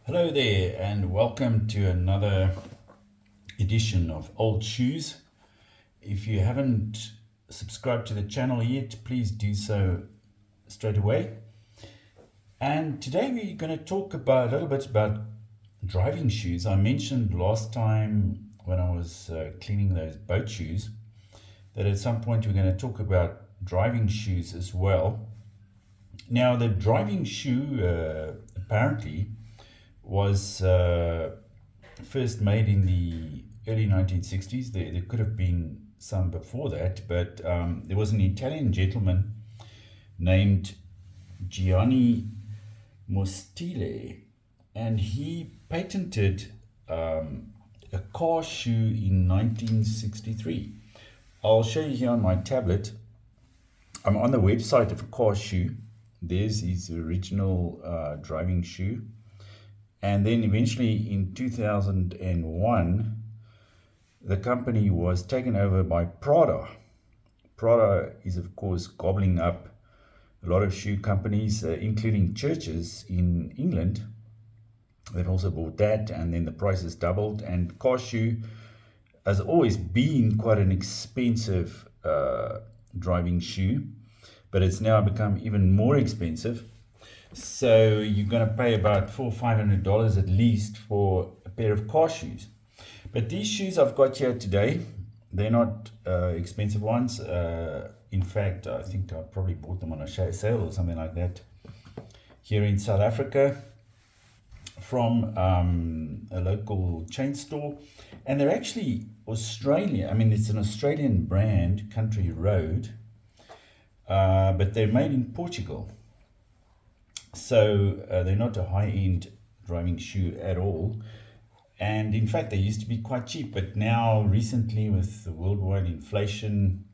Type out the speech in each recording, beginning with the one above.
Hello there, and welcome to another edition of Old Shoes. If you haven't subscribed to the channel yet, please do so straight away. And today we're going to talk about a little bit about driving shoes. I mentioned last time when I was cleaning those boat shoes that at some point we're going to talk about driving shoes as well. Now, the driving shoe apparently was first made in the early 1960s. There could have been some before that, but there was an Italian gentleman named Gianni Mostile, and he patented a car shoe in 1963. I'll show you here on my tablet. I'm on the website of a car shoe. There's his original driving shoe. And then eventually in 2001, the company was taken over by Prada. Prada is, of course, gobbling up a lot of shoe companies, including churches in England. They've also bought that, and then the prices doubled. And car shoe has always been quite an expensive driving shoe, but it's now become even more expensive. So you're going to pay about $400-500 at least for a pair of car shoes. But these shoes I've got here today, they're not expensive ones. In fact, I think I probably bought them on a sale or something like that here in South Africa from a local chain store. And they're actually Australian. I mean, it's an Australian brand, Country Road, but they're made in Portugal. So they're not a high-end driving shoe at all. And in fact, they used to be quite cheap, but now recently with the worldwide inflation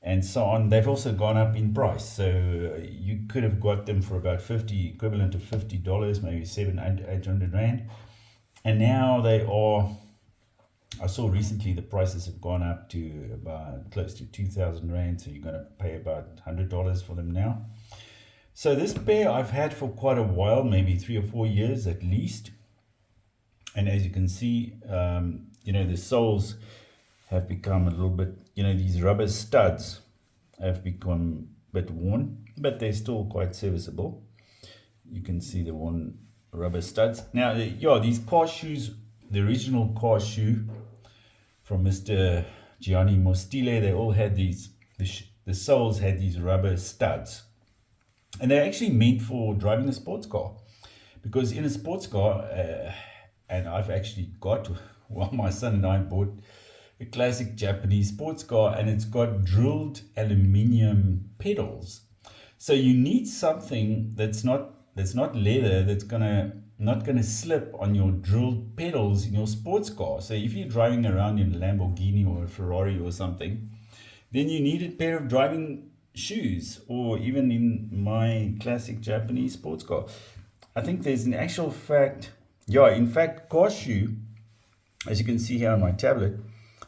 and so on, they've also gone up in price. So you could have got them for about equivalent of $50, maybe 700-800 rand. And now they are, I saw recently the prices have gone up to about close to 2,000 rand. So you're going to pay about $100 for them now. So this pair I've had for quite a while, maybe 3 or 4 years at least. And as you can see, the soles have become a little bit, these rubber studs have become a bit worn, but they're still quite serviceable. You can see the worn rubber studs. Now, these car shoes, the original car shoe from Mr. Gianni Mostile, they all had these, the soles had these rubber studs. And they're actually meant for driving a sports car, because in a sports car, and I've actually got, my son and I bought a classic Japanese sports car, and it's got drilled aluminium pedals. So you need something that's not leather, that's not gonna slip on your drilled pedals in your sports car. So if you're driving around in a Lamborghini or a Ferrari or something, then you need a pair of driving shoes, or even in my classic Japanese sports car. I think there's an actual fact, in fact, car shoe, as you can see here on my tablet,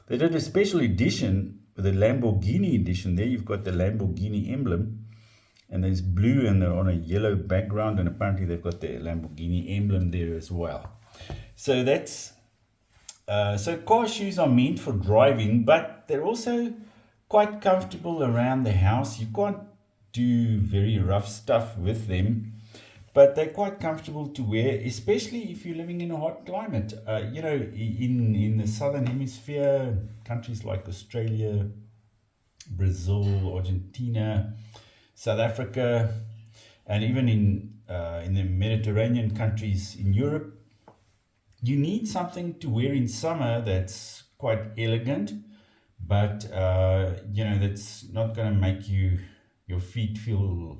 they did a special edition, the Lamborghini edition. There you've got the Lamborghini emblem, and there's blue and they're on a yellow background, and apparently they've got the Lamborghini emblem there as well. So that's, so car shoes are meant for driving, but they're also quite comfortable around the house. You can't do very rough stuff with them, but they're quite comfortable to wear, especially if you're living in a hot climate. In the southern hemisphere, countries like Australia, Brazil, Argentina, South Africa, and even in the Mediterranean countries in Europe, you need something to wear in summer that's quite elegant, but that's not going to make your feet feel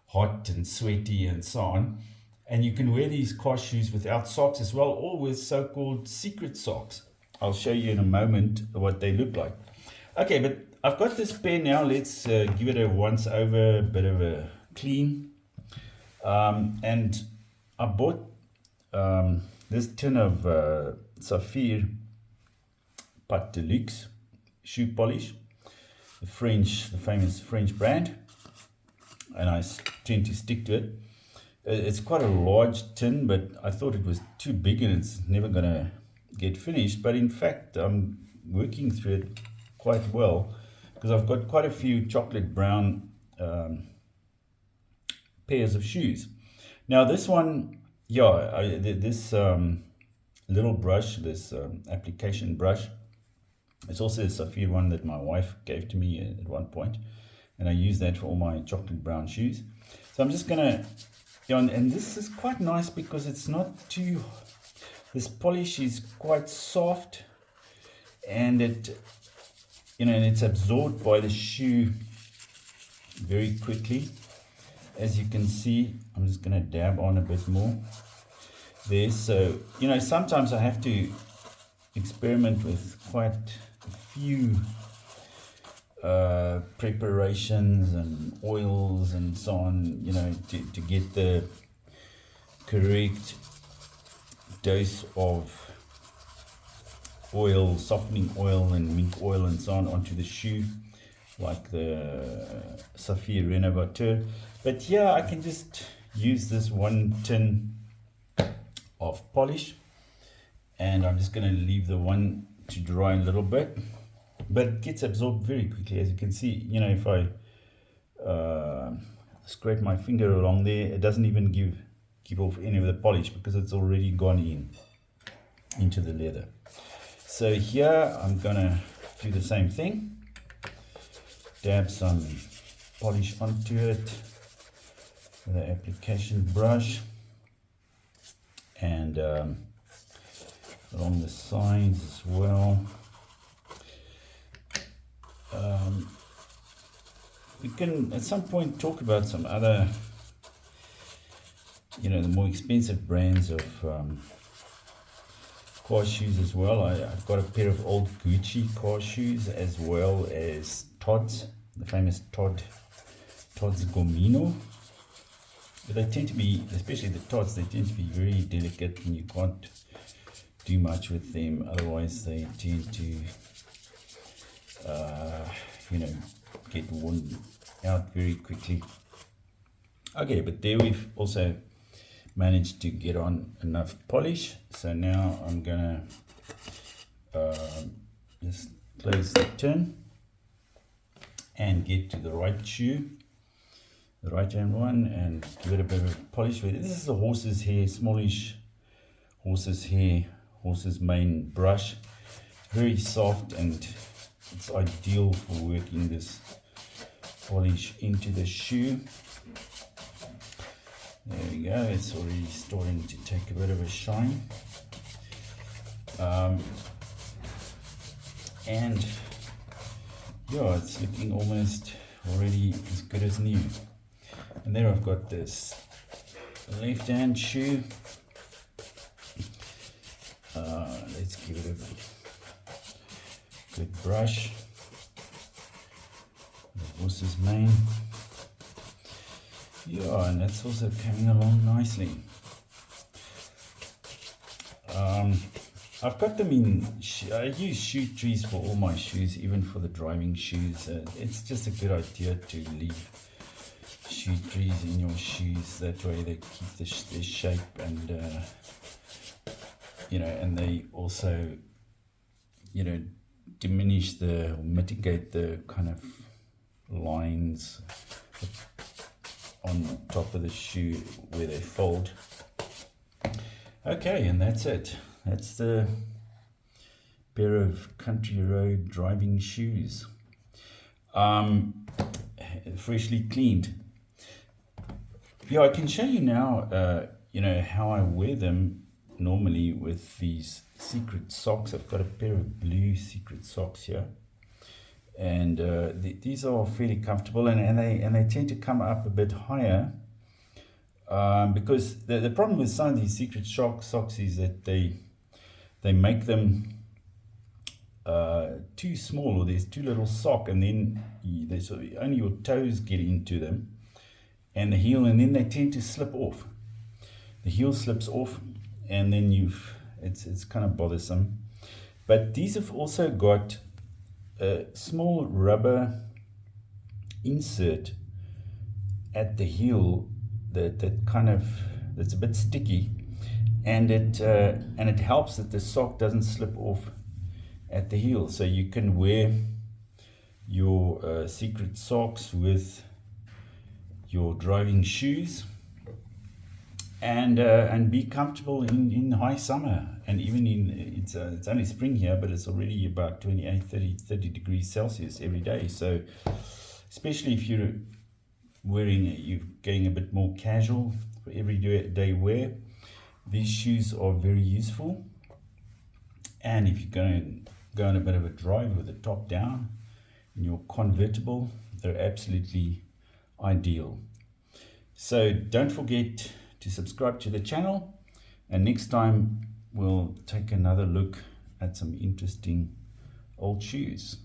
hot and sweaty and so on. And you can wear these car shoes without socks as well, or with so-called secret socks. I'll show you in a moment what they look like. Okay, but I've got this pair now. Let's give it a once over, a bit of a clean. And I bought this tin of Saphir Pat Deluxe shoe polish, the famous French brand, and I tend to stick to it. It's quite a large tin, but I thought it was too big and it's never gonna get finished. But in fact, I'm working through it quite well because I've got quite a few chocolate brown pairs of shoes. Now this one, yeah, this little brush, this application brush, it's also a sapphire one that my wife gave to me at one point, and I use that for all my chocolate brown shoes. So I'm just gonna, yeah, and this is quite nice because it's not too, this polish is quite soft, and it, you know, and it's absorbed by the shoe very quickly. As you can see, I'm just going to dab on a bit more there. So, you know, sometimes I have to experiment with quite a few preparations and oils and so on, you know, to get the correct dose of oil, softening oil and mink oil and so on onto the shoe, like the Sapphire Renovateur. But yeah, I can just use this one tin of polish, and I'm just going to leave the one to dry a little bit, but it gets absorbed very quickly. As you can see, you know, if I scrape my finger along there, it doesn't even give off any of the polish because it's already gone into the leather. So here I'm gonna do the same thing, dab some polish onto it with an application brush, and along the sides as well. We can at some point talk about some other, you know, the more expensive brands of car shoes as well. I've got a pair of old Gucci car shoes, as well as Todd's, the famous Todd's Gomino. But they tend to be, especially the Todd's, they tend to be very delicate and you can't do much with them. Otherwise they tend to, you know, get worn out very quickly. Okay, but there we've also managed to get on enough polish. So now I'm gonna just close the tin and get to the right shoe, the right hand one, and give it a bit of polish with it. This is a horse's hair, smallish horse's hair, horse's mane brush. Very soft, and it's ideal for working this polish into the shoe. There we go, it's already starting to take a bit of a shine. And yeah, it's looking almost already as good as new. And there I've got this left hand shoe. Let's give it a good brush. The horse's mane. Yeah, and that's also coming along nicely. I've got them in, I use shoe trees for all my shoes, even for the driving shoes. It's just a good idea to leave shoe trees in your shoes. That way they keep their shape, and you know, and they also, you know, diminish or mitigate the kind of lines on top of the shoe where they fold. Okay, and that's it. That's the pair of country road driving shoes, freshly cleaned. Yeah, I can show you now, you know, how I wear them normally with these secret socks. I've got a pair of blue secret socks here, and these are fairly comfortable, and they tend to come up a bit higher, because the problem with some of these secret socks is that they make them too small, or there's too little sock, and then only your toes get into them and the heel, and then they tend to slip off. The heel slips off, and then it's kind of bothersome. But these have also got a small rubber insert at the heel that kind of, that's a bit sticky, and it helps that the sock doesn't slip off at the heel. So you can wear your secret socks with your driving shoes and be comfortable in high summer, and even it's only spring here, but it's already about 28 30 degrees Celsius every day. So especially if you're going a bit more casual for everyday wear, these shoes are very useful. And if you're going to go on a bit of a drive with the top down in your convertible, they're absolutely ideal. So don't forget to subscribe to the channel, and next time we'll take another look at some interesting old shoes.